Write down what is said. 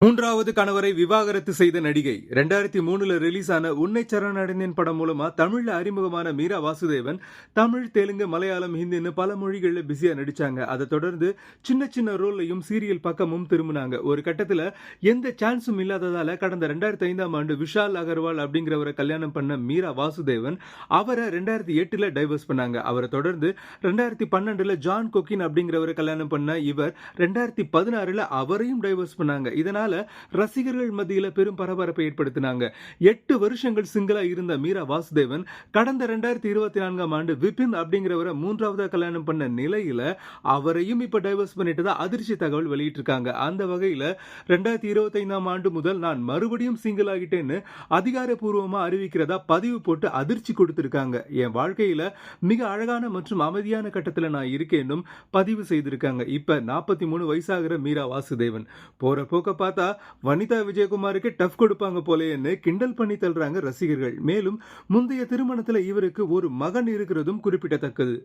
மூன்றாவது கணவரை விவாகரத்து செய்த நடிகை 2003ல ரிலீஸ் ஆன உன்னை சரணடைந்தேன் படம் மூலமா தமிழ்ல அறிமுகமான மீரா வாசுதேவன் தமிழ், தெலுங்கு, மலையாளம், ஹிந்தின்னு பல மொழிகள்ல பிஸியா நடிச்சாங்க. அதை தொடர்ந்து சின்ன சின்ன ரோல்லையும் சீரியல் பக்கமும் திரும்பினாங்க. ஒரு கட்டத்துல எந்த சான்ஸும் இல்லாததால கடந்த 2005ஆம் ஆண்டு விஷால் அகர்வால் அப்படிங்கிறவரை கல்யாணம் பண்ண மீரா வாசுதேவன் அவரை 2008ல டைவர்ஸ் பண்ணாங்க. அவரை தொடர்ந்து 2012ல ஜான் கொக்கின் அப்படிங்கிறவரை கல்யாணம் பண்ண இவர் 2016ல அவரையும் டைவர்ஸ் பண்ணாங்க. இதனால ரசிகர்கள் மத்தியில பெரும் பரபரப்பை ஏற்படுத்தினாங்க. 8 வருஷங்கள் சிங்கிளா இருந்த மீரா வாசுதேவன் கடந்த 2024ஆம் ஆண்டு விபின் அப்படிங்கிறவரை மூன்றாவதா கல்யாணம் பண்ண நிலையில அவரையும் இப்ப டைவர்ஸ் பண்ணிட்டதா அதிர்ச்சி தகவல் வெளியிட்டிருக்காங்க. அந்த வகையில 2025ஆம் ஆண்டு முதல் நான் மறுபடியும் சிங்கிள் ஆகிட்டேன்னு அதிகாரப்பூர்வமா அறிவிக்கிறதா பதிவு போட்டு அதிர்ச்சி கொடுத்திருக்காங்க. என் வாழ்க்கையில மிக அழகான மற்றும் அமைதியான கட்டத்துல நான் இருக்கேன்னும் பதிவு செய்திருக்காங்க. இப்ப 43 வயசாகிற மீரா வாசுதேவன் போற போக்க பார்த்தா வனிதா விஜயகுமாருக்கு டஃப் கொடுப்பாங்க போலேன்னு கிண்டல் பண்ணி தள்ளுறாங்க ரசிகர்கள். மேலும் முந்தைய திருமணத்துல இவருக்கு ஒரு மகன் இருக்கிறதும் குறிப்பிடத்தக்கது.